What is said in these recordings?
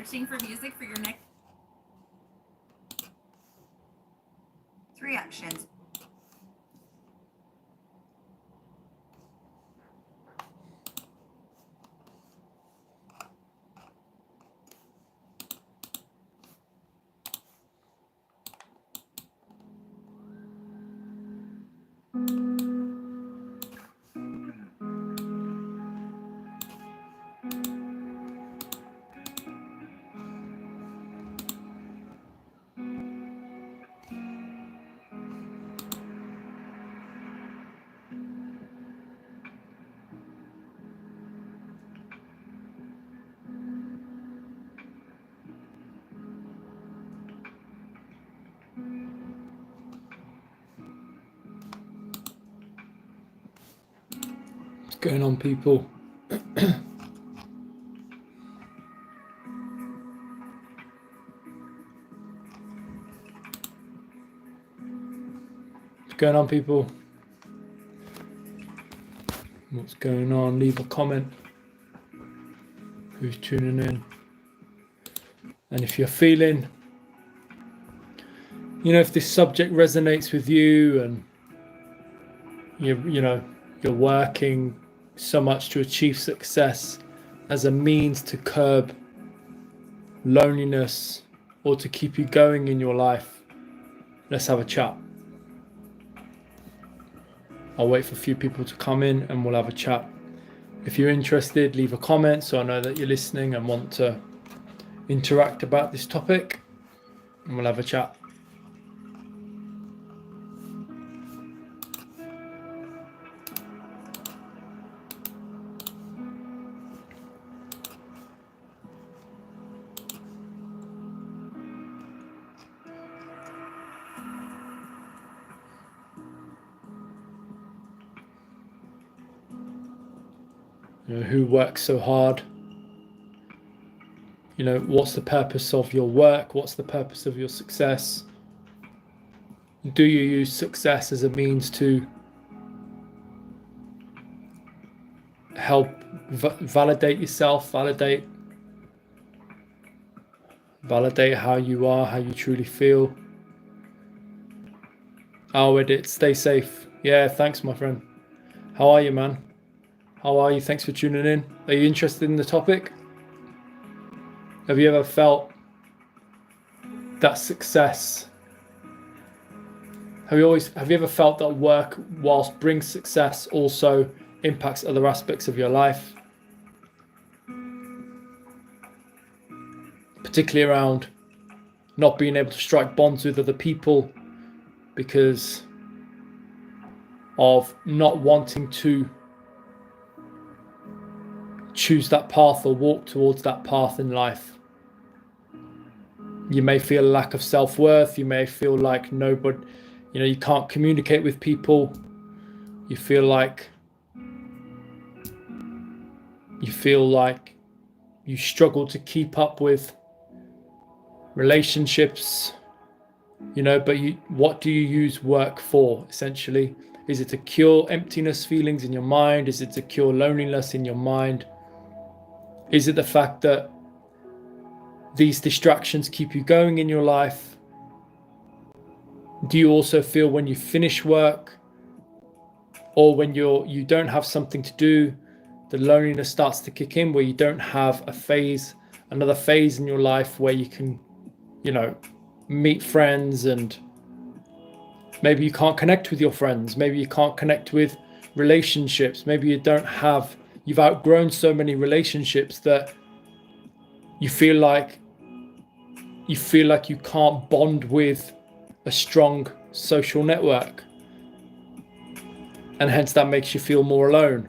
searching for music for your next 3 actions. What's going on, people? What's going on, people? What's going on? Leave a comment. Who's tuning in? And if you're feeling, if this subject resonates with you and you're working so much to achieve success as a means to curb loneliness or to keep you going in your life, let's have a chat. I'll wait for a few people to come in and we'll have a chat. If you're interested, leave a comment so I know that you're listening and want to interact about this topic, and we'll have a chat. Who works so hard? What's the purpose of your work? What's the purpose of your success? Do you use success as a means to help validate yourself, validate how you are, how you truly feel? Oh, Edit, stay safe. Yeah, thanks, my friend. How are you, man? How are you? Thanks for tuning in. Are you interested in the topic? Have you ever felt that success? Have you ever felt that work, whilst brings success, also impacts other aspects of your life? Particularly around not being able to strike bonds with other people because of not wanting to choose that path or walk towards that path in life. You may feel a lack of self-worth. You may feel like nobody, you can't communicate with people. You feel like you struggle to keep up with relationships, but what do you use work for, essentially? Is it to cure emptiness feelings in your mind? Is it to cure loneliness in your mind? Is it the fact that these distractions keep you going in your life? Do you also feel when you finish work or when you don't have something to do, the loneliness starts to kick in, where you don't have another phase in your life where you can, meet friends, and maybe you can't connect with your friends. Maybe you can't connect with relationships. Maybe you've outgrown so many relationships that you feel like you can't bond with a strong social network, and hence that makes you feel more alone.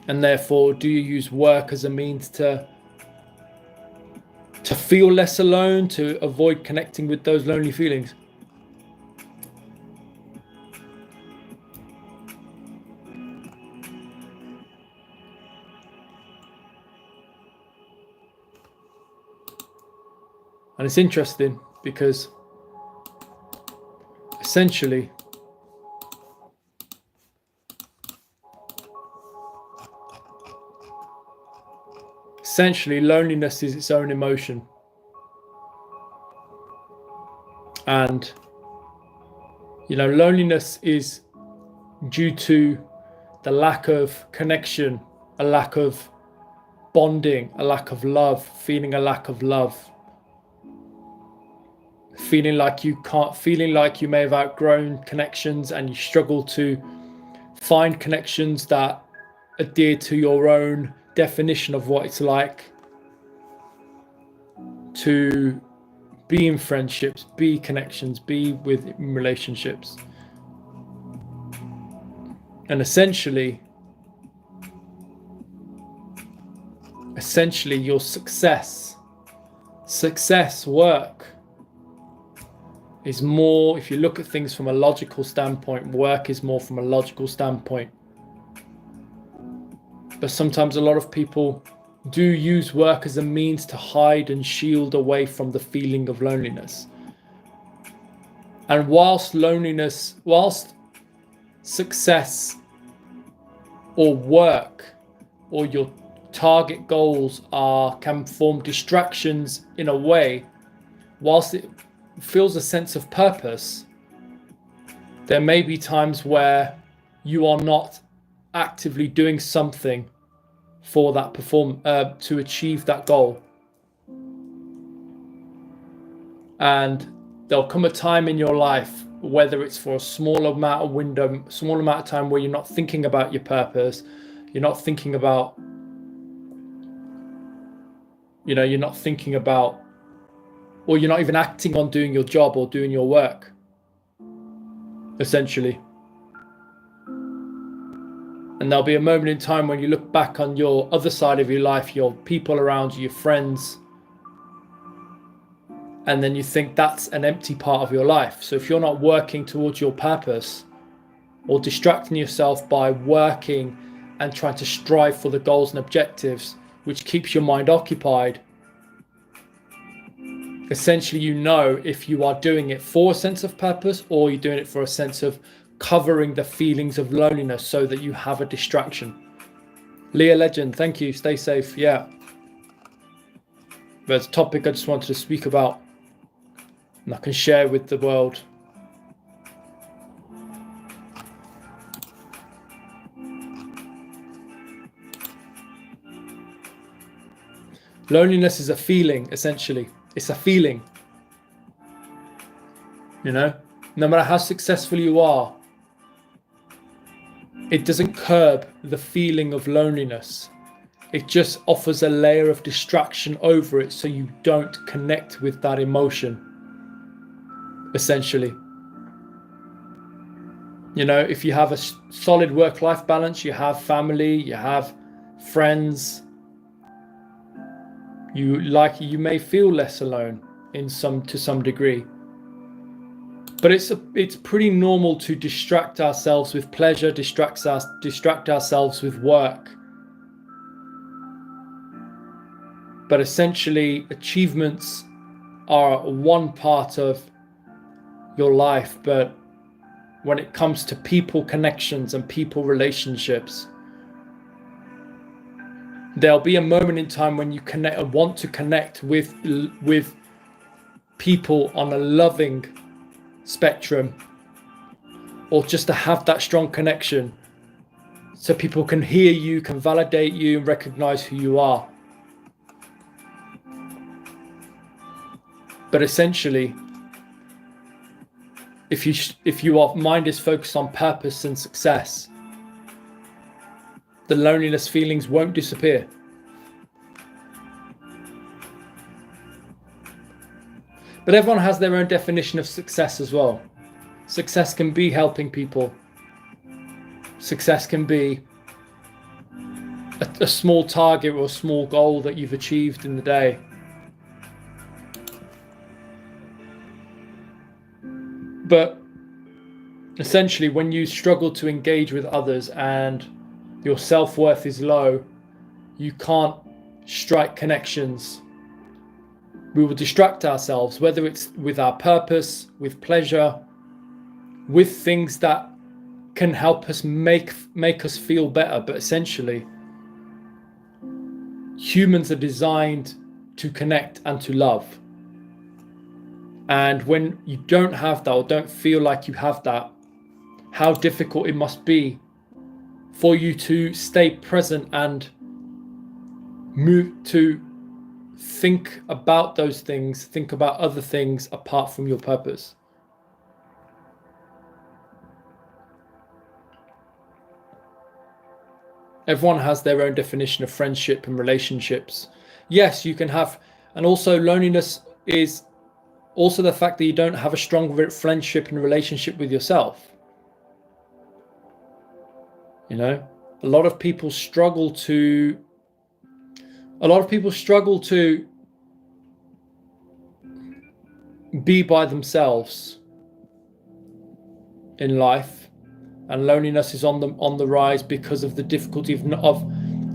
And therefore, do you use work as a means to feel less alone, to avoid connecting with those lonely feelings? And it's interesting because essentially essentially loneliness is its own emotion. And, loneliness is due to the lack of connection, a lack of bonding, a lack of love, feeling a lack of love, feeling like you may have outgrown connections and you struggle to find connections that adhere to your own definition of what it's like to be in friendships, be connections, be with relationships. And essentially your success work is more, if you look at things from a logical standpoint, work is more from a logical standpoint. But sometimes a lot of people do use work as a means to hide and shield away from the feeling of loneliness. And whilst success or work or your target goals can form distractions in a way, whilst it feels a sense of purpose, there may be times where you are not actively doing something for that to achieve that goal. And there'll come a time in your life, whether it's for a small amount of time where you're not thinking about your purpose, you're not thinking about, or you're not even acting on doing your job or doing your work, essentially. And there'll be a moment in time when you look back on your other side of your life, your people around you, your friends, and then you think that's an empty part of your life. So if you're not working towards your purpose or distracting yourself by working and trying to strive for the goals and objectives, which keeps your mind occupied, essentially, if you are doing it for a sense of purpose or you're doing it for a sense of covering the feelings of loneliness so that you have a distraction. Leah Legend, thank you. Stay safe. Yeah. There's a topic I just wanted to speak about and I can share with the world. Loneliness is a feeling, essentially. It's a feeling. No matter how successful you are, it doesn't curb the feeling of loneliness. It just offers a layer of distraction over it so you don't connect with that emotion, essentially. If you have a solid work-life balance, you have family, you have friends, you may feel less alone to some degree. But it's pretty normal to distract ourselves with pleasure, distract ourselves with work. But essentially, achievements are one part of your life. But when it comes to people connections and people relationships, there'll be a moment in time when you want to connect with people on a loving spectrum, or just to have that strong connection so people can hear you, can validate you and recognize who you are. But essentially, if your mind is focused on purpose and success, the loneliness feelings won't disappear. But everyone has their own definition of success as well. Success can be helping people. Success can be a small target or a small goal that you've achieved in the day. But essentially, when you struggle to engage with others and your self-worth is low, you can't strike connections. We will distract ourselves, whether it's with our purpose, with pleasure, with things that can help us make us feel better. But essentially, humans are designed to connect and to love. And when you don't have that, or don't feel like you have that, how difficult it must be for you to stay present and move to think about those things, think about other things apart from your purpose. Everyone has their own definition of friendship and relationships. Yes, you can have, and also loneliness is also the fact that you don't have a strong friendship and relationship with yourself. You know, a lot of people struggle to be by themselves in life, and loneliness is on the rise because of the difficulty of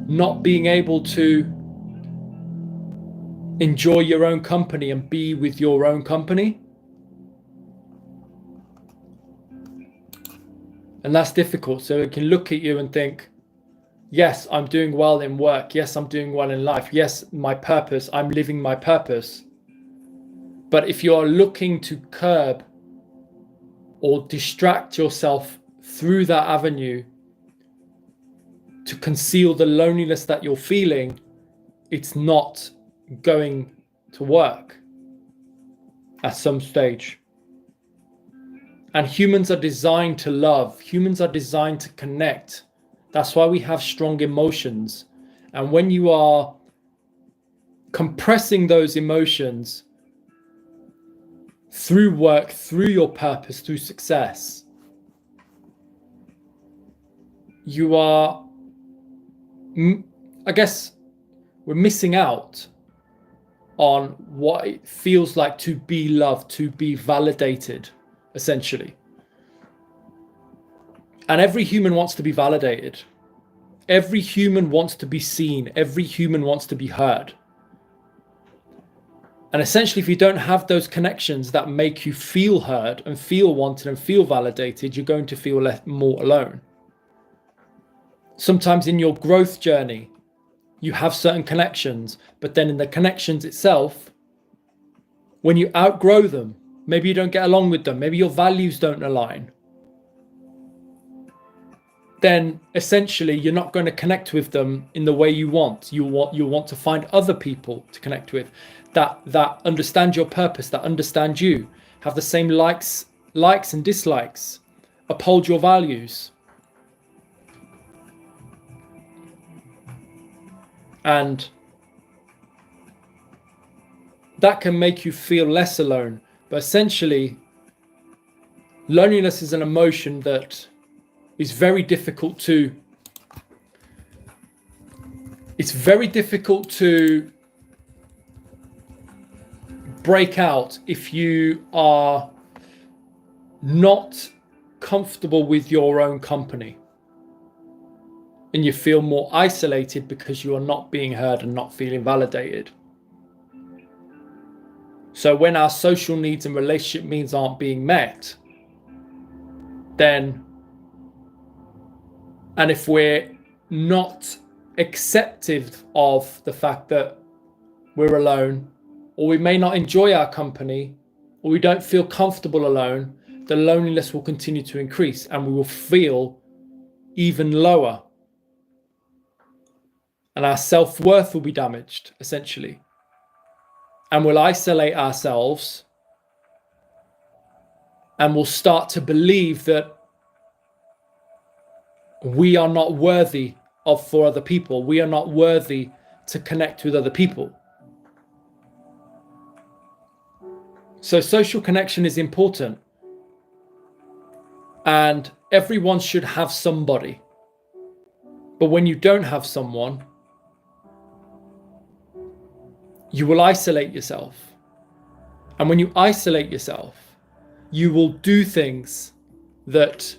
not being able to enjoy your own company and be with your own company. And that's difficult. So it can look at you and think, yes, I'm doing well in work. Yes, I'm doing well in life. Yes, my purpose, I'm living my purpose. But if you're looking to curb or distract yourself through that avenue to conceal the loneliness that you're feeling, it's not going to work at some stage. And humans are designed to love. Humans are designed to connect. That's why we have strong emotions. And when you are compressing those emotions through work, through your purpose, through success, you are, I guess, we're missing out on what it feels like to be loved, to be validated, essentially. And every human wants to be validated. Every human wants to be seen. Every human wants to be heard. And essentially, if you don't have those connections that make you feel heard and feel wanted and feel validated, you're going to feel more alone. Sometimes in your growth journey, you have certain connections, but then in the connections itself, when you outgrow them, maybe you don't get along with them, maybe your values don't align, then essentially you're not going to connect with them in the way you want. You want to find other people to connect with that understand your purpose, that understand you, have the same likes and dislikes, uphold your values. And that can make you feel less alone. But essentially, loneliness is an emotion that is very difficult to, break out if you are not comfortable with your own company. And you feel more isolated because you are not being heard and not feeling validated. So when our social needs and relationship needs aren't being met, then, and if we're not acceptive of the fact that we're alone, or we may not enjoy our company, or we don't feel comfortable alone, the loneliness will continue to increase and we will feel even lower. And our self-worth will be damaged, essentially. And we'll isolate ourselves and we'll start to believe that we are not worthy for other people. We are not worthy to connect with other people. So social connection is important. And everyone should have somebody. But when you don't have someone, you will isolate yourself. And when you isolate yourself, you will do things that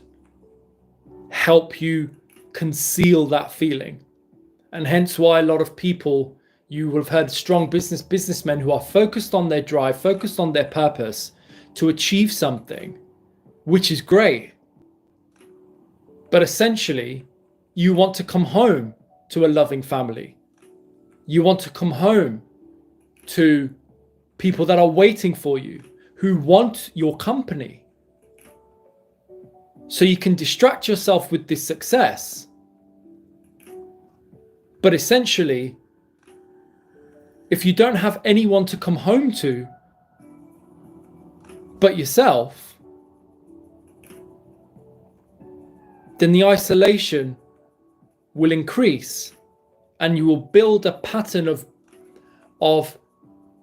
help you conceal that feeling. And hence why a lot of people, you will have heard strong businessmen who are focused on their drive, focused on their purpose to achieve something, which is great. But essentially, you want to come home to a loving family. You want to come home to people that are waiting for you, who want your company. So you can distract yourself with this success. But essentially, if you don't have anyone to come home to but yourself, then the isolation will increase, and you will build a pattern of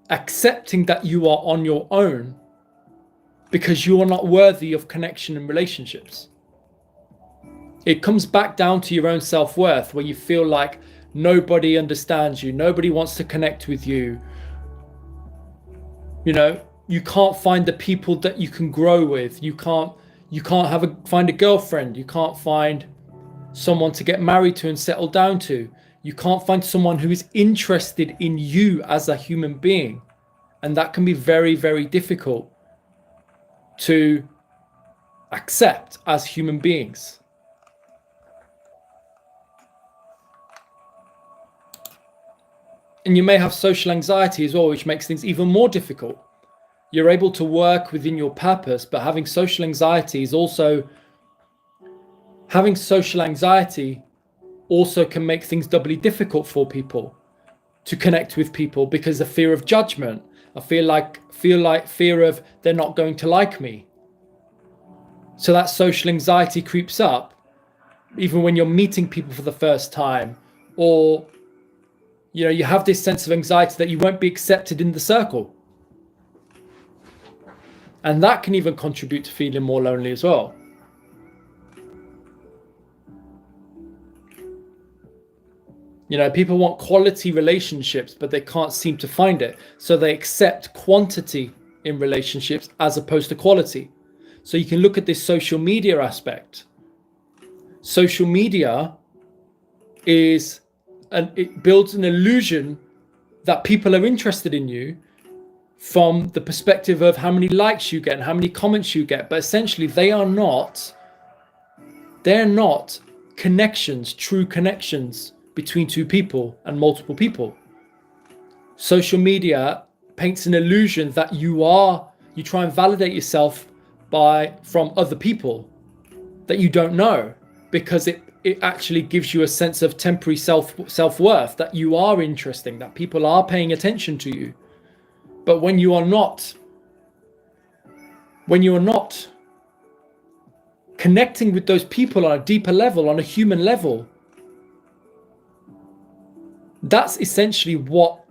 accepting that you are on your own because you are not worthy of connection and relationships. It comes back down to your own self-worth, where you feel like nobody understands you, nobody wants to connect with you. You know, you can't find the people that you can grow with. You can't find a girlfriend. You can't find someone to get married to and settle down to. You can't find someone who is interested in you as a human being. And that can be very, very difficult to accept as human beings. And you may have social anxiety as well, which makes things even more difficult. You're able to work within your purpose, but having social anxiety also can make things doubly difficult for people to connect with people, because of fear of judgment. I feel like fear of they're not going to like me. So that social anxiety creeps up even when you're meeting people for the first time, or you know, you have this sense of anxiety that you won't be accepted in the circle. And that can even contribute to feeling more lonely as well. You know, people want quality relationships, but they can't seem to find it. So they accept quantity in relationships as opposed to quality. So you can look at this social media aspect. Social media it builds an illusion that people are interested in you from the perspective of how many likes you get and how many comments you get. But essentially they're not connections, true connections between two people and multiple people. Social media paints an illusion that you try and validate yourself from other people that you don't know, because it actually gives you a sense of temporary self-worth, that you are interesting, that people are paying attention to you. But when you are not connecting with those people on a deeper level, on a human level, that's essentially what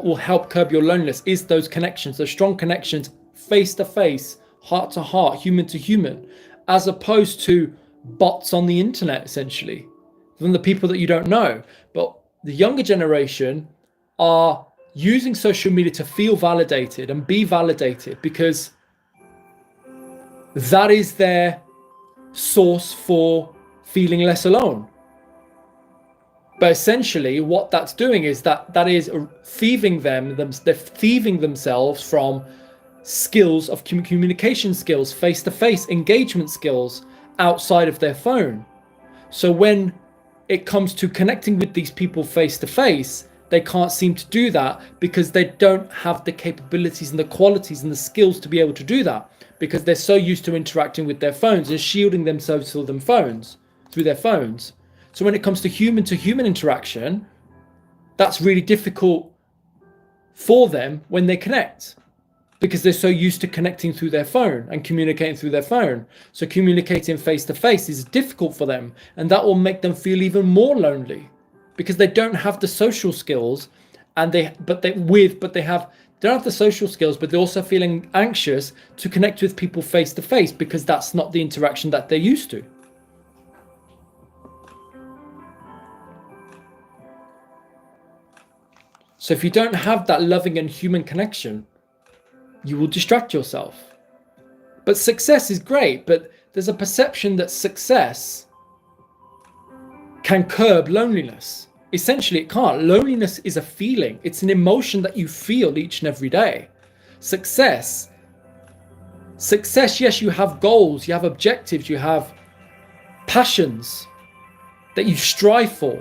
will help curb your loneliness, is those connections, those strong connections, face to face, heart to heart, human to human, as opposed to bots on the internet, essentially, from the people that you don't know. But the younger generation are using social media to feel validated and be validated, because that is their source for feeling less alone. But essentially what that's doing is that is thieving they're thieving themselves from skills of communication skills, face-to-face engagement skills outside of their phone. So when it comes to connecting with these people face-to-face, they can't seem to do that because they don't have the capabilities and the qualities and the skills to be able to do that, because they're so used to interacting with their phones and shielding themselves through their phones. So when it comes to human interaction, that's really difficult for them when they connect, because they're so used to connecting through their phone and communicating through their phone. So communicating face to face is difficult for them, and that will make them feel even more lonely, because they don't have the social skills, and they don't have the social skills, but they're also feeling anxious to connect with people face to face, because that's not the interaction that they're used to. So if you don't have that loving and human connection, you will distract yourself. But success is great, but there's a perception that success can curb loneliness. Essentially, it can't. Loneliness is a feeling. It's an emotion that you feel each and every day. Success, yes, you have goals, you have objectives, you have passions that you strive for.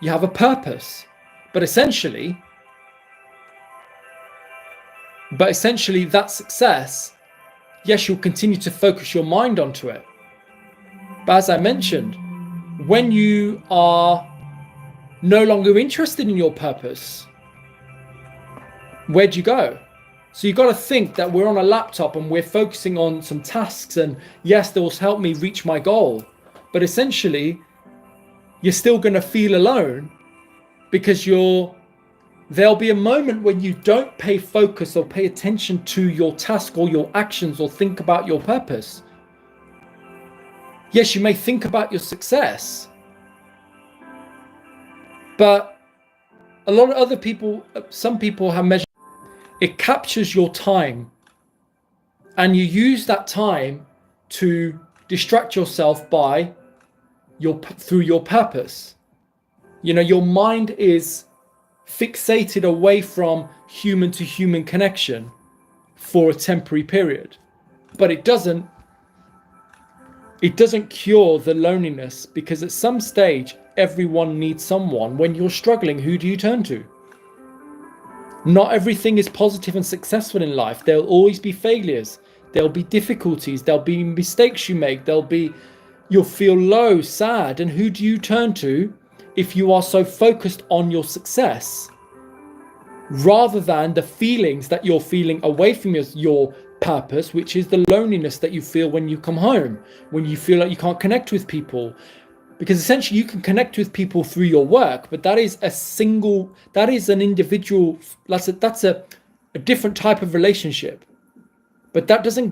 you have a purpose. But essentially that success, yes, you'll continue to focus your mind onto it. But as I mentioned, when you are no longer interested in your purpose, where'd you go? So you've got to think that we're on a laptop and we're focusing on some tasks, and yes, they'll help me reach my goal. But essentially, you're still going to feel alone, because there'll be a moment when you don't pay focus or pay attention to your task or your actions or think about your purpose. Yes, you may think about your success, but a lot of other people, some people have measured, it captures your time, and you use that time to distract yourself through your purpose. You know, your mind is fixated away from human to human connection for a temporary period, but it doesn't cure the loneliness, because at some stage everyone needs someone. When you're struggling, who do you turn to? Not everything is positive and successful in life. There'll always be failures. There'll be difficulties. There'll be mistakes you make. You'll feel low, sad. And who do you turn to if you are so focused on your success, rather than the feelings that you're feeling away from your purpose, which is the loneliness that you feel when you come home, when you feel like you can't connect with people? Because essentially you can connect with people through your work, but that is an individual, that's a different type of relationship. But that doesn't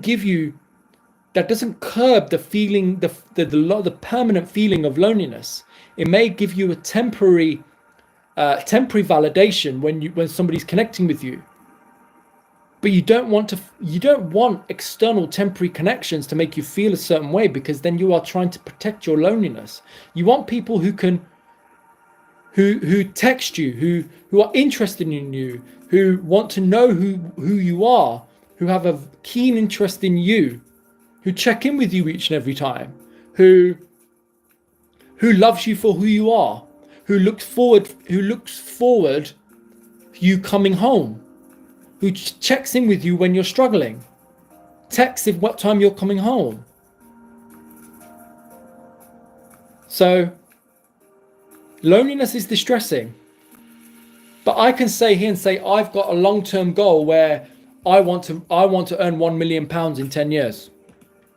curb the feeling, the permanent feeling of loneliness. It may give you a temporary validation when somebody's connecting with you. But you don't want external temporary connections to make you feel a certain way, because then you are trying to protect your loneliness. You want people who text you, who are interested in you, who want to know who you are, who have a keen interest in you, who check in with you each and every time, who loves you for who you are, who looks forward to you coming home, who checks in with you when you're struggling, texts if what time you're coming home. So loneliness is distressing, but I can say here and say I've got a long-term goal where I want to earn £1 million in 10 years.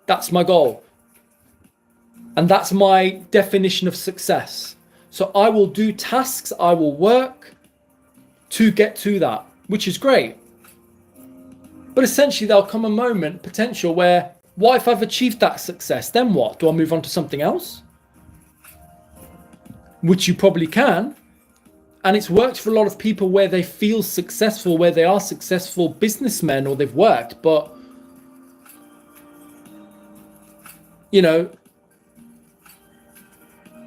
That's my goal, and that's my definition of success. So I will do tasks, I will work to get to that, which is great. But essentially there'll come a moment, potential, where, what if I've achieved that success? Then what? Do I move on to something else? Which you probably can. And it's worked for a lot of people where they feel successful, where they are successful businessmen, or they've worked. But, you know,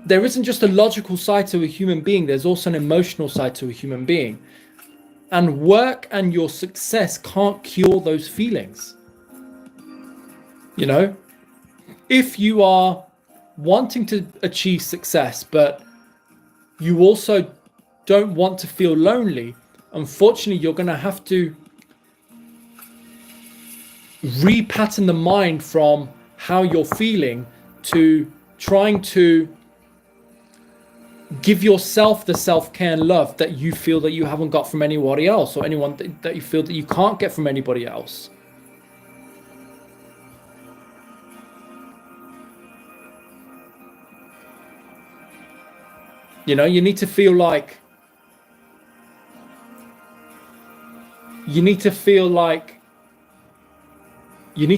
there isn't just a logical side to a human being. There's also an emotional side to a human being. And work and your success can't cure those feelings. You know, if you are wanting to achieve success, but you also don't want to feel lonely, unfortunately, you're going to have to repattern the mind from how you're feeling to trying to give yourself the self-care and love that you feel that you haven't got from anybody else, or anyone that you feel that you can't get from anybody else. You know, you need to feel like you need to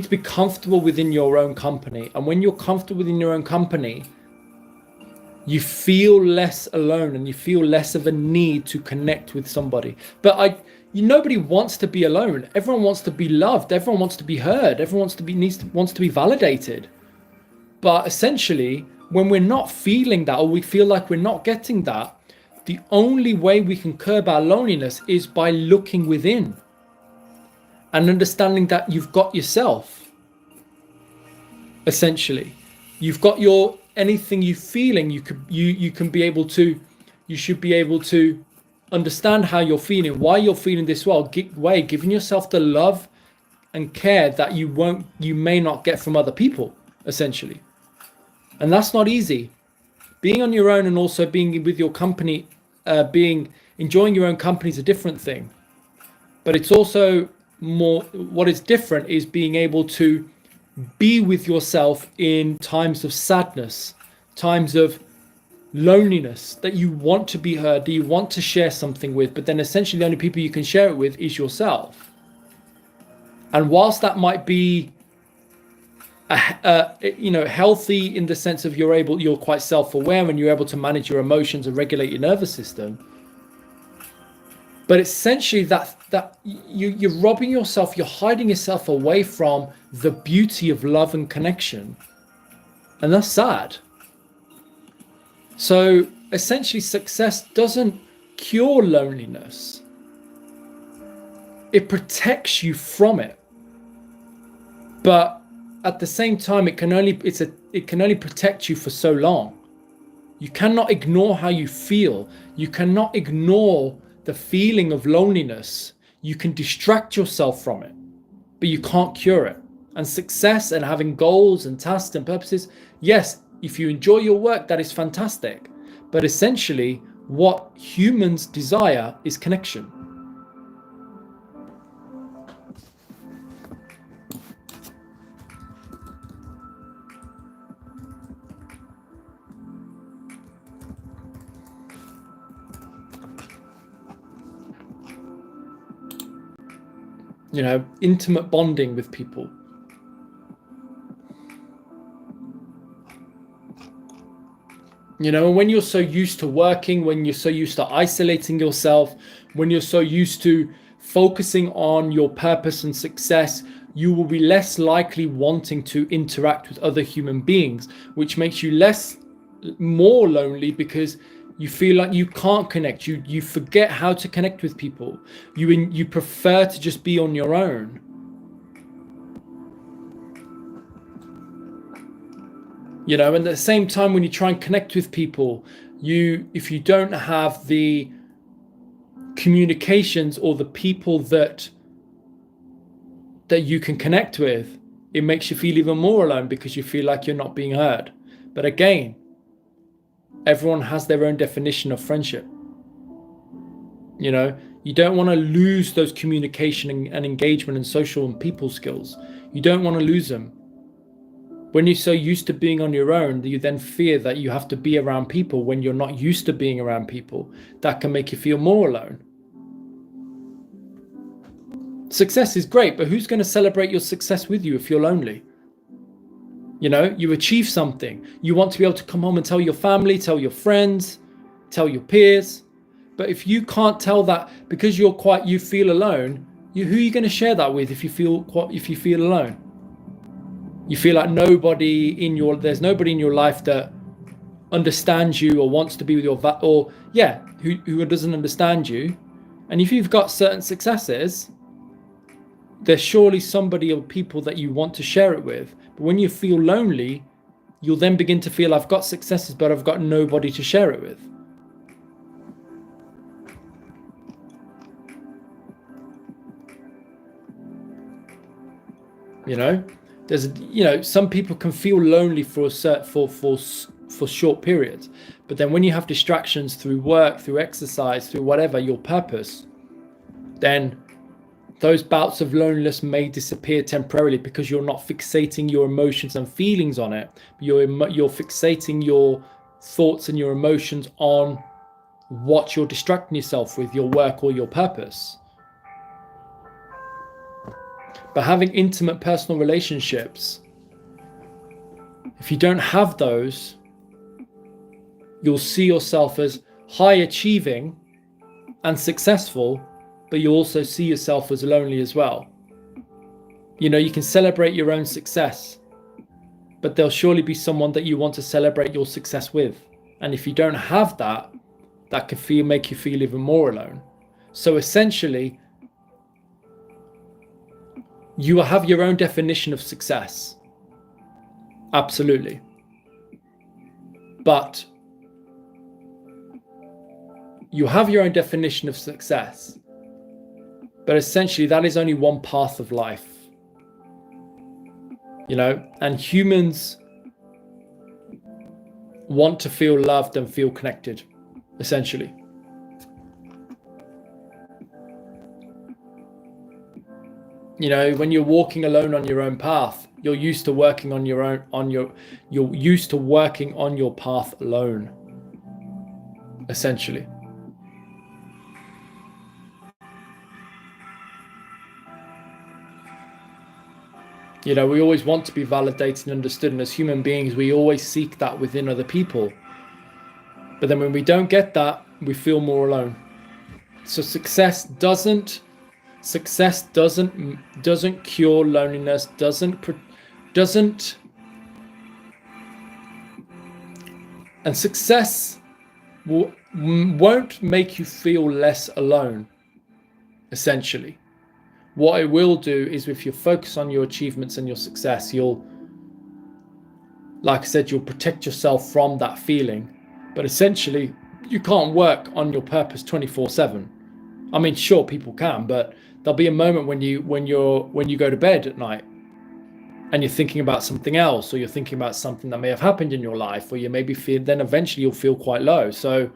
be comfortable within your own company. And when you're comfortable within your own company, you feel less alone, and you feel less of a need to connect with somebody. But nobody wants to be alone. Everyone wants to be loved. Everyone wants to be heard. Everyone wants to be validated. But essentially, when we're not feeling that, or we feel like we're not getting that, the only way we can curb our loneliness is by looking within and understanding that you've got yourself. Essentially, you've got anything you feeling, you can be able to you should be able to understand how you're feeling, why you're feeling this way, giving yourself the love and care that you may not get from other people, essentially. And that's not easy. Being on your own and also being with your company, enjoying your own company is a different thing. But it's also more, what is different is being able to be with yourself in times of sadness, times of loneliness, that you want to be heard, that you want to share something with, but then essentially the only people you can share it with is yourself. And whilst that might be healthy in the sense of you're quite self-aware and you're able to manage your emotions and regulate your nervous system, but essentially that you're robbing yourself, you're hiding yourself away from the beauty of love and connection, and that's sad. So essentially, success doesn't cure loneliness. It protects you from it. But at the same time, it can only protect you for so long. You cannot ignore how you feel. You cannot ignore the feeling of loneliness. You can distract yourself from it, but you can't cure it. And success and having goals and tasks and purposes, yes, if you enjoy your work, that is fantastic. But essentially, what humans desire is connection. Intimate bonding with people. When you're so used to working, when you're so used to isolating yourself, when you're so used to focusing on your purpose and success, you will be less likely wanting to interact with other human beings, which makes you more lonely because you feel like you can't connect. You forget how to connect with people. You prefer to just be on your own. And at the same time, when you try and connect with people, if you don't have the communications or the people that you can connect with, it makes you feel even more alone because you feel like you're not being heard. But again, everyone has their own definition of friendship. You don't want to lose those communication and engagement and social and people skills. You don't want to lose them. When you're so used to being on your own, you then fear that you have to be around people when you're not used to being around people. That can make you feel more alone. Success is great, but who's going to celebrate your success with you if you're lonely? You achieve something. You want to be able to come home and tell your family, tell your friends, tell your peers. But if you can't tell that because you feel alone, who are you going to share that with if you feel alone? You feel like there's nobody in your life that understands you or wants to be with who doesn't understand you. And if you've got certain successes, there's surely somebody or people that you want to share it with. But when you feel lonely, you'll then begin to feel, I've got successes, but I've got nobody to share it with. Some people can feel lonely for short periods, but then when you have distractions through work, through exercise, through whatever your purpose, then those bouts of loneliness may disappear temporarily because you're not fixating your emotions and feelings on it. You're fixating your thoughts and your emotions on what you're distracting yourself with, your work or your purpose. But having intimate personal relationships, if you don't have those, you'll see yourself as high achieving and successful, but you also see yourself as lonely as well. You can celebrate your own success, but there'll surely be someone that you want to celebrate your success with. And if you don't have that, that can make you feel even more alone. So essentially, you have your own definition of success. Absolutely. But you have your own definition of success, but essentially that is only one path of life, you know, and humans want to feel loved and feel connected, essentially. You know, when you're walking alone on your own path, you're used to working on your own, you're used to working on your path alone, essentially. You know, we always want to be validated and understood, and as human beings, we always seek that within other people. But then when we don't get that, we feel more alone. So success doesn't cure loneliness, and success won't make you feel less alone, essentially. What it will do is, if you focus on your achievements and your success, you'll, like I said, you'll protect yourself from that feeling. But essentially, you can't work on your purpose 24/7. I mean, sure, people can, but there'll be a moment when you go to bed at night and you're thinking about something else, or you're thinking about something that may have happened in your life, or you maybe feel, then eventually you'll feel quite low. So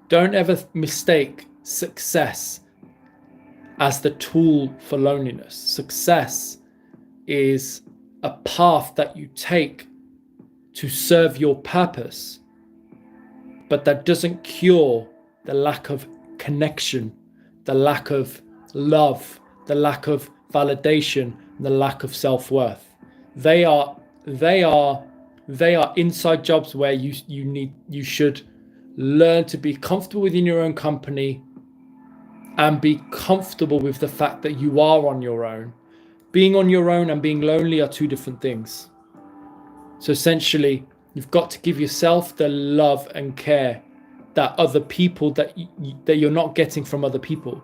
don't ever mistake success as the tool for loneliness. Success is a path that you take to serve your purpose, but that doesn't cure the lack of connection, the lack of love, the lack of validation, the lack of self-worth. They are inside jobs where you should learn to be comfortable within your own company and be comfortable with the fact that you are on your own. Being on your own and being lonely are two different things. So essentially, you've got to give yourself the love and care that other people, that you're not getting from other people.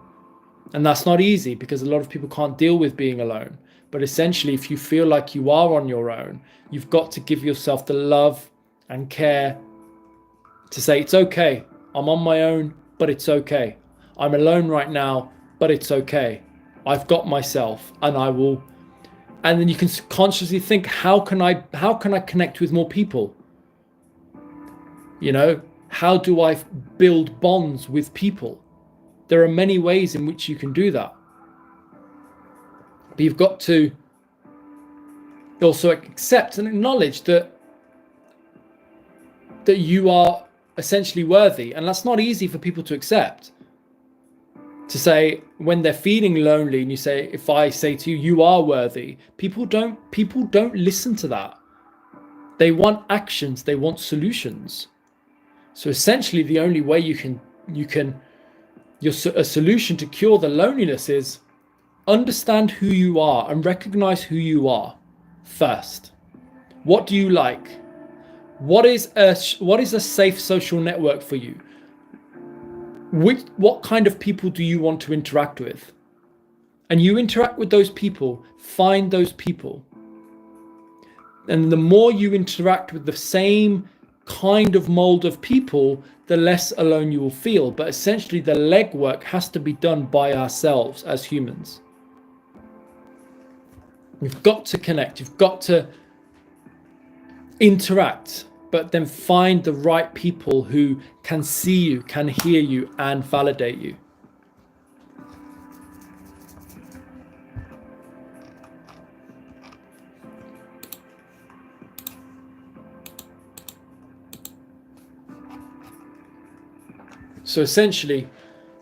And that's not easy, because a lot of people can't deal with being alone. But essentially, if you feel like you are on your own, you've got to give yourself the love and care to say, it's okay, I'm on my own, but it's okay. I'm alone right now, but it's okay. I've got myself, and I will. And then you can consciously think, how can I connect with more people? You know, how do I build bonds with people? There are many ways in which you can do that. But you've got to also accept and acknowledge that you are essentially worthy. And that's not easy for people to accept. To say, when they're feeling lonely, and you say, if I say to you, you are worthy, people don't listen to that. They want actions, they want solutions. So essentially, the only way a solution to cure the loneliness is understand who you are and recognize who you are first. What do you like? What is a safe social network for you? What kind of people do you want to interact with? And you interact with those people, find those people. And the more you interact with the same kind of mold of people, the less alone you will feel. But essentially, the legwork has to be done by ourselves as humans. You've got to connect, you've got to interact, but then find the right people who can see you, can hear you, and validate you. So essentially,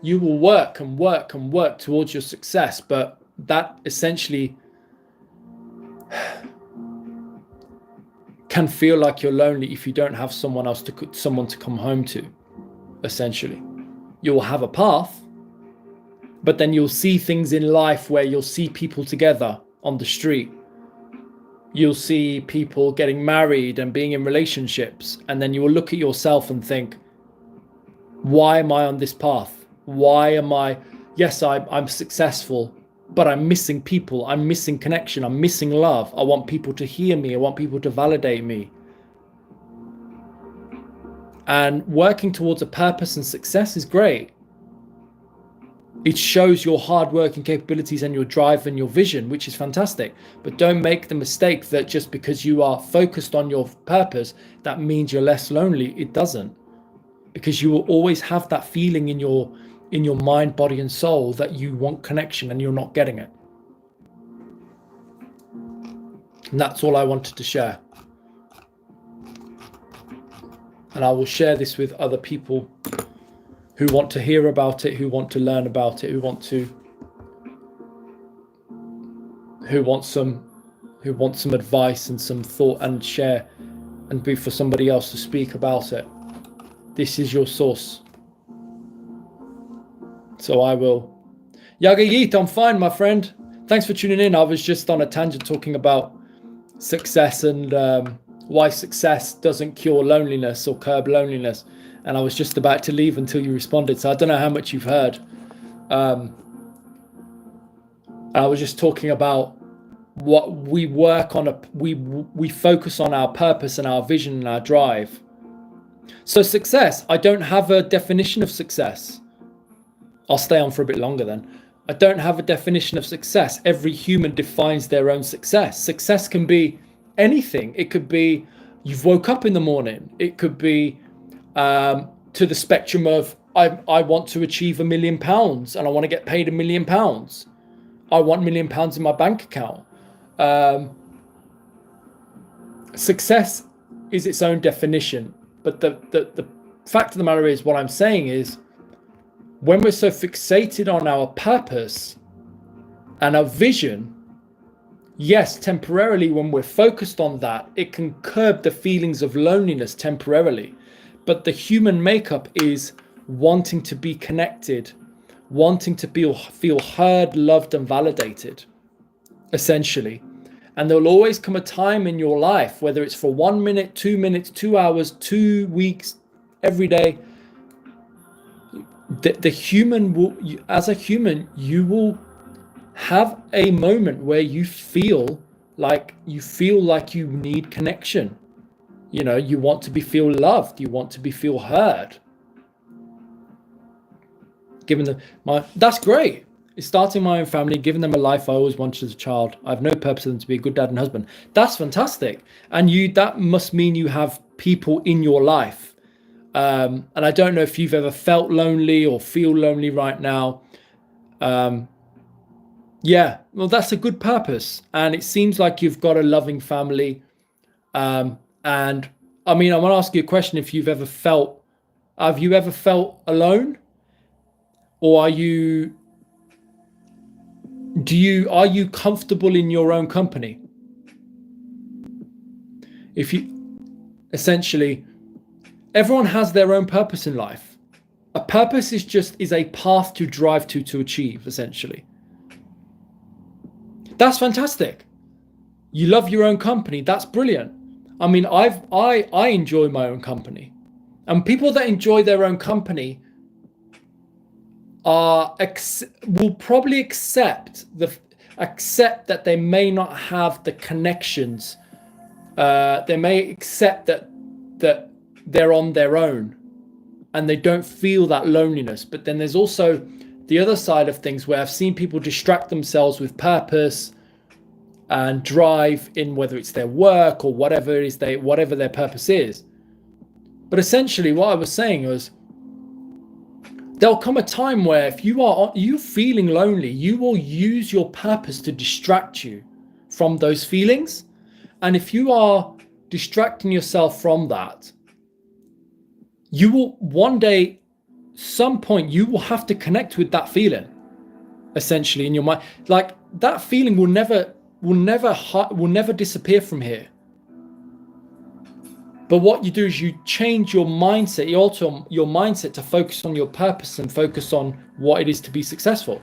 you will work and work and work towards your success, but that essentially can feel like you're lonely if you don't have someone to come home to. Essentially, you'll have a path, but then you'll see things in life where you'll see people together on the street. You'll see people getting married and being in relationships, and then you will look at yourself and think, why am I on this path? Why am I? Yes, I'm successful, but I'm missing people. I'm missing connection. I'm missing love. I want people to hear me. I want people to validate me. And working towards a purpose and success is great. It shows your hard working capabilities and your drive and your vision, which is fantastic. But don't make the mistake that just because you are focused on your purpose, that means you're less lonely. It doesn't, because you will always have that feeling in your mind, body, and soul that you want connection and you're not getting it. And that's all I wanted to share. And I will share this with other people who want to hear about it, who want to learn about it, who want some advice and some thought, and share and be for somebody else to speak about it. This is your source. So I will. Yagayit, I'm fine, my friend. Thanks for tuning in. I was just on a tangent talking about success and why success doesn't cure loneliness or curb loneliness. And I was just about to leave until you responded. So I don't know how much you've heard. I was just talking about what we work on. We focus on our purpose and our vision and our drive. So success, I don't have a definition of success. I'll stay on for a bit longer then. I don't have a definition of success. Every human defines their own success. Success can be anything. It could be you've woke up in the morning. It could be to the spectrum of I want to achieve £1 million and I want to get paid £1 million. I want £1 million in my bank account. Success is its own definition, but the fact of the matter is, what I'm saying is, when we're so fixated on our purpose and our vision, yes, temporarily when we're focused on that, it can curb the feelings of loneliness temporarily. But the human makeup is wanting to be connected, wanting to feel heard, loved, and validated, essentially. And there will always come a time in your life, whether it's for 1 minute, 2 minutes, 2 hours, 2 weeks, every day, the human will, as a human, you will have a moment where you feel like you need connection. You know, you want to feel loved, you want to feel heard. Giving them that's great. It's starting my own family, giving them a life I always wanted as a child. I have no purpose other than to be a good dad and husband. That's fantastic. And that must mean you have people in your life. And I don't know if you've ever felt lonely or feel lonely right now. Yeah, well, that's a good purpose. And it seems like you've got a loving family. And I mean, I want to ask you a question. Have you ever felt alone? Or are you comfortable in your own company? Essentially, everyone has their own purpose in life. A purpose is a path to drive to achieve, essentially. That's fantastic. You love your own company. That's brilliant. I mean, I enjoy my own company, and people that enjoy their own company will probably accept that they may not have the connections. They may accept that they're on their own and they don't feel that loneliness. But then there's also the other side of things where I've seen people distract themselves with purpose and drive in, whether it's their work or whatever their purpose is. But essentially what I was saying was, there'll come a time where if you're feeling lonely, you will use your purpose to distract you from those feelings. And if you are distracting yourself from that, you will one day, some point, you will have to connect with that feeling, essentially, in your mind. Like, that feeling will never disappear from here. But what you do is you change your mindset, you alter your mindset to focus on your purpose and focus on what it is to be successful.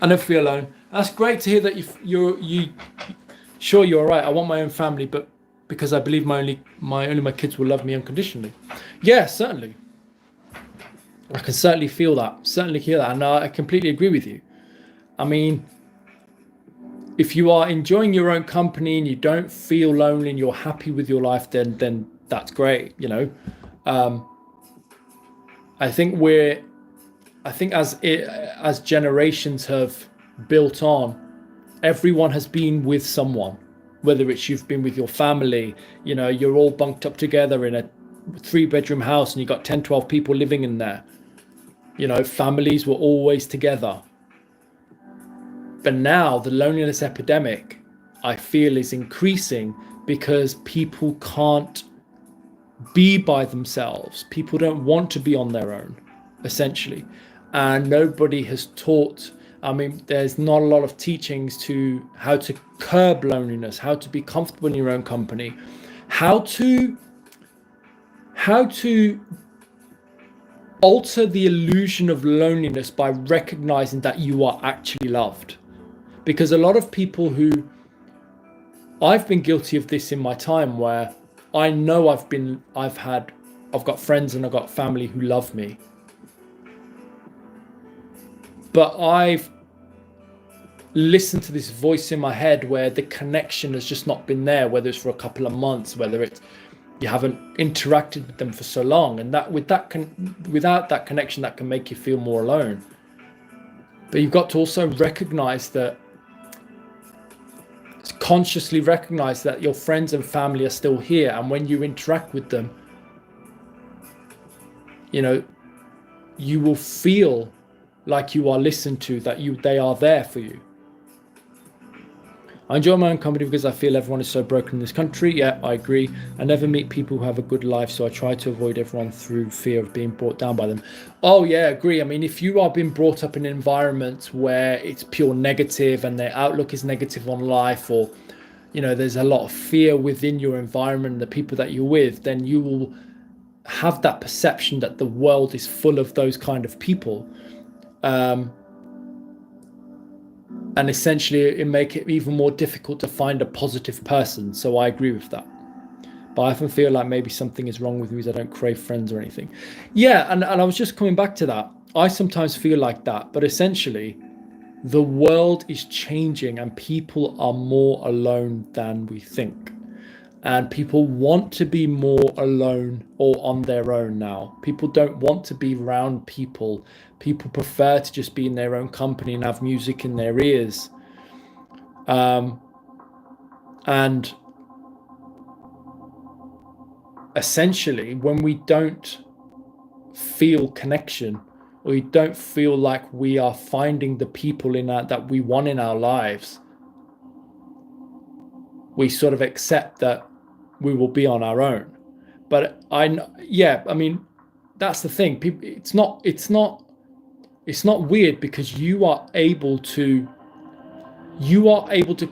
I never feel alone. That's great to hear that you're sure you're all right. I want my own family, but because I believe only my kids will love me unconditionally. Yeah, certainly. I can certainly feel that, certainly hear that, and I completely agree with you. I mean, if you are enjoying your own company and you don't feel lonely and you're happy with your life, then that's great, you know. I think as generations have built on, everyone has been with someone, whether it's you've been with your family, you know, you're all bunked up together in a 3-bedroom house and you got 10, 12 people living in there. You know, families were always together. But now the loneliness epidemic, I feel, is increasing because people can't be by themselves. People don't want to be on their own, essentially. And nobody has taught, I mean, there's not a lot of teachings to how to curb loneliness, how to be comfortable in your own company, how to alter the illusion of loneliness by recognizing that you are actually loved. Because a lot of people I've been guilty of this in my time, where I know I've got friends and I've got family who love me, but I've listened to this voice in my head where the connection has just not been there, whether it's for a couple of months, whether it's you haven't interacted with them for so long, and without that connection, that can make you feel more alone. But you've got to also consciously recognize that your friends and family are still here, and when you interact with them, you know, you will feel like you are listened to, that they are there for you. I enjoy my own company because I feel everyone is so broken in this country. Yeah, I agree. I never meet people who have a good life, so I try to avoid everyone through fear of being brought down by them. Oh yeah, agree. I mean, if you are being brought up in an environment where it's pure negative and their outlook is negative on life, or, you know, there's a lot of fear within your environment, the people that you're with, then you will have that perception that the world is full of those kind of people. And essentially it make it even more difficult to find a positive person. So I agree with that. But I often feel like maybe something is wrong with me, because I don't crave friends or anything. Yeah, and I was just coming back to that. I sometimes feel like that, but essentially the world is changing and people are more alone than we think. And people want to be more alone or on their own now. People don't want to be around people. People prefer to just be in their own company and have music in their ears. And essentially, when we don't feel connection, or we don't feel like we are finding the people that we want in our lives, we sort of accept that we will be on our own. But I mean, that's the thing. People, it's not weird, because you are able to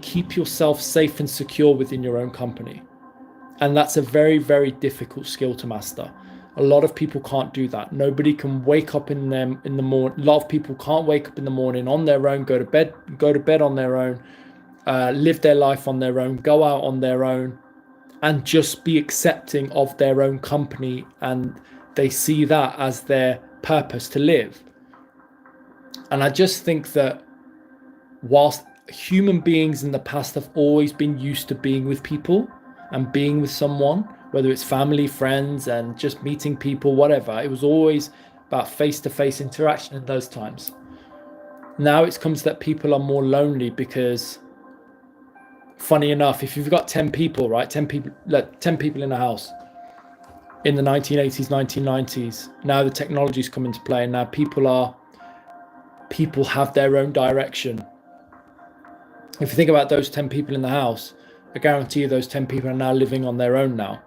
keep yourself safe and secure within your own company. And that's a very, very difficult skill to master. A lot of people can't do that. Nobody can wake up in the morning. A lot of people can't wake up in the morning on their own, go to bed on their own, live their life on their own, go out on their own, and just be accepting of their own company, and they see that as their purpose to live. And I just think that whilst human beings in the past have always been used to being with people and being with someone, whether it's family, friends, and just meeting people, whatever, it was always about face-to-face interaction in those times. Now it comes that people are more lonely because, funny enough, if you've got 10 people, right, 10 people in a house in the 1980s, 1990s, now the technology's come into play, and now people have their own direction. If you think about those 10 people in the house, I guarantee you those 10 people are now living on their own now.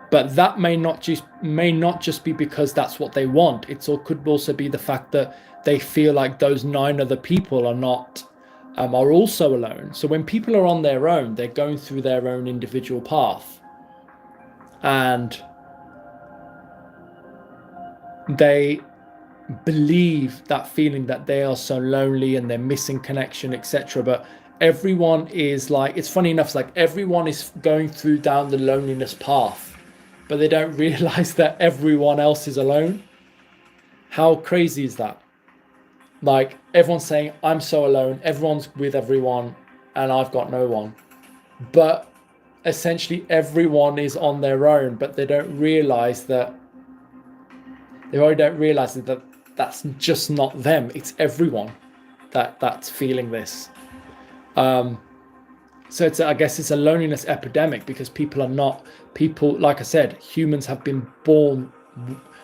But that may not just be because that's what they want. Could also be the fact that they feel like those 9 other people are also alone. So when people are on their own, they're going through their own individual path, and they believe that feeling that they are so lonely and they're missing connection, etc. But everyone is like, it's funny enough, it's like everyone is going through down the loneliness path, but they don't realize that everyone else is alone. How crazy is that? Like, everyone's saying, I'm so alone, everyone's with everyone, and I've got no one. But essentially everyone is on their own, but they don't realize that that's just not them. It's everyone that's feeling this. So I guess it's a loneliness epidemic, because people, like I said, humans have been born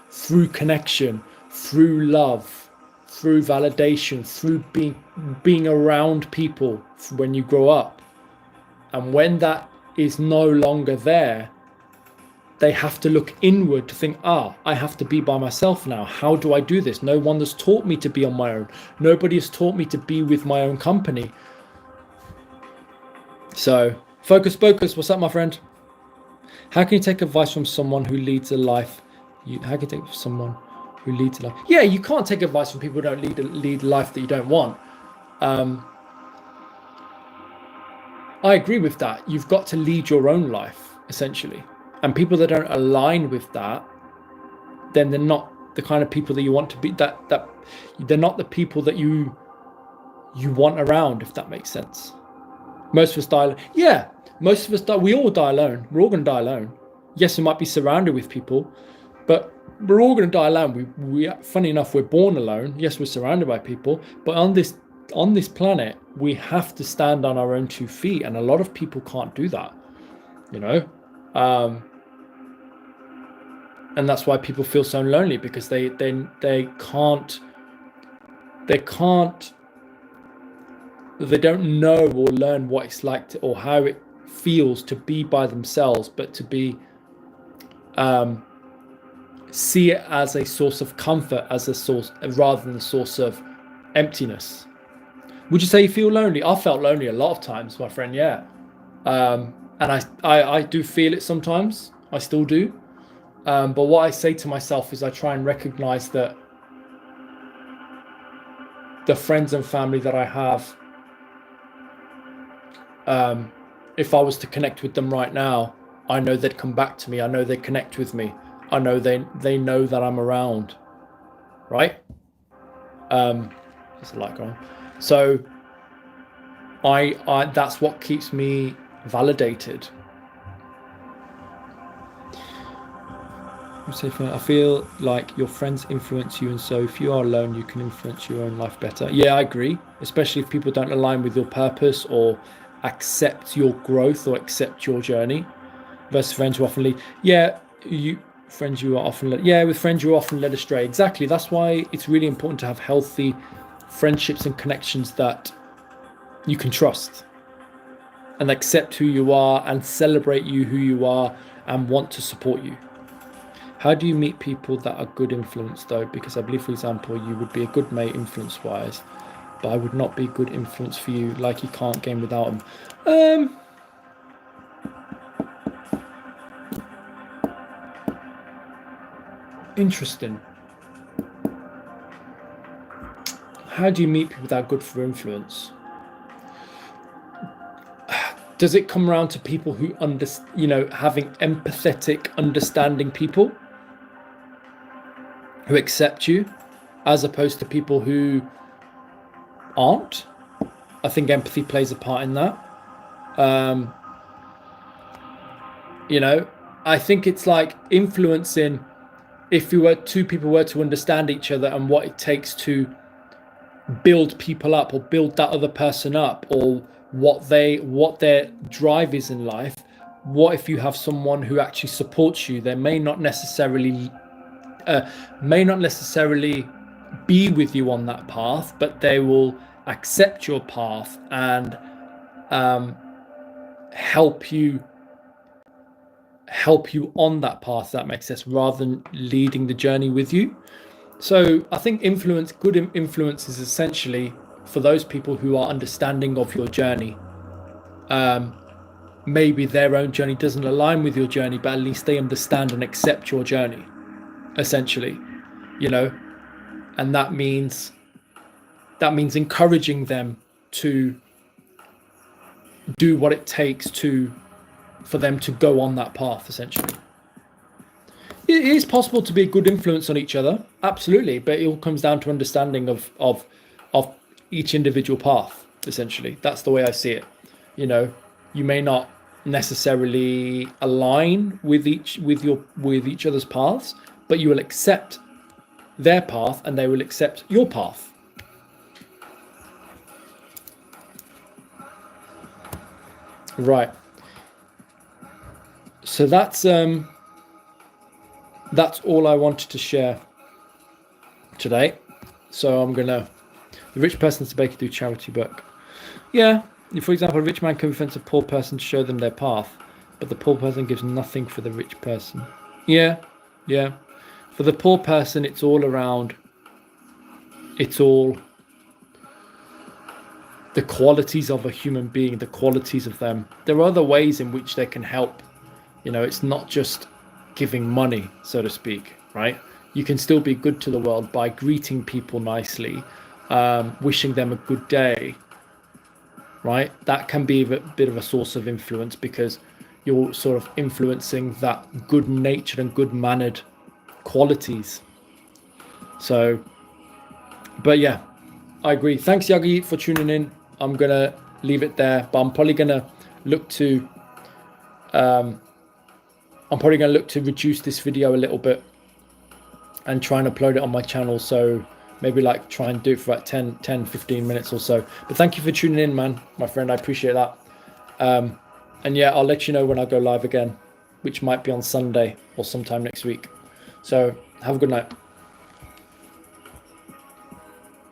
through connection, through love, through validation, through being around people when you grow up. And when that is no longer there, they have to look inward to think, I have to be by myself now. How do I do this? No one has taught me to be on my own. Nobody has taught me to be with my own company. So, Focus, what's up, my friend? How can you take advice from someone who leads a life? How can you take from someone who leads a life? Yeah, you can't take advice from people who don't lead a life that you don't want. I agree with that. You've got to lead your own life, essentially. And people that don't align with that, then they're not the kind of people that you want to be. That they're not the people that you want around, if that makes sense. Most of us die. Yeah, most of us die. We all die alone. We're all going to die alone. Yes, we might be surrounded with people, but we're all going to die alone. We funny enough, we're born alone. Yes, we're surrounded by people, but on this planet, we have to stand on our own 2 feet, and a lot of people can't do that. You know. And that's why people feel so lonely, because they don't know or learn what it's like to, or how it feels to be by themselves, but to be see it as a source of comfort, as a source rather than a source of emptiness. Would you say you feel lonely? I felt lonely a lot of times, my friend. Yeah. And I do feel it sometimes. I still do. But what I say to myself is I try and recognize that the friends and family that I have, if I was to connect with them right now, I know they'd come back to me. I know they connect with me. I know they know that I'm around. Right? There's a light going. So I that's what keeps me validated. I feel like your friends influence you, and so if you are alone, you can influence your own life better. Yeah, I agree, especially if people don't align with your purpose or accept your growth or accept your journey. Versus friends who often lead. Yeah, with friends you are often led astray. Exactly. That's why it's really important to have healthy friendships and connections that you can trust and accept who you are and celebrate you who you are and want to support you. How do you meet people that are good influence, though? Because I believe, for example, you would be a good mate influence-wise, but I would not be a good influence for you. Like, you can't game without them. Interesting. How do you meet people that are good for influence? Does it come around to people who having empathetic, understanding people who accept you, as opposed to people who aren't? I think empathy plays a part in that. I think it's like influencing. If two people were to understand each other and what it takes to build people up or build that other person up, or what their drive is in life. What if you have someone who actually supports you? They may not necessarily be with you on that path, but they will accept your path and help you on that path. That makes sense, rather than leading the journey with you. So I think good influence is essentially for those people who are understanding of your journey. Maybe their own journey doesn't align with your journey, but at least they understand and accept your journey, essentially, and that means encouraging them to do what it takes for them to go on that path, essentially. It is possible to be a good influence on each other, absolutely, but it all comes down to understanding of each individual path, essentially. That's the way I see it. you know, you may not necessarily align with each other's paths, but you will accept their path and they will accept your path. Right. So that's all I wanted to share today. So I'm gonna, the rich person's to bake do charity work. Yeah, for example, a rich man confronts a poor person to show them their path, but the poor person gives nothing for the rich person. Yeah. For the poor person, it's all the qualities of a human being, the qualities of them. There are other ways in which they can help. You know, it's not just giving money, so to speak, right? You can still be good to the world by greeting people nicely, wishing them a good day, right? That can be a bit of a source of influence because you're sort of influencing that good natured and good mannered qualities. So, but yeah, I agree. Thanks, Yagi, for tuning in. I'm going to leave it there, but I'm probably going to look to reduce this video a little bit and try and upload it on my channel. So maybe like try and do it for like 10, 15 minutes or so. But thank you for tuning in, man, my friend. I appreciate that. And yeah, I'll let you know when I go live again, which might be on Sunday or sometime next week. So have a good night.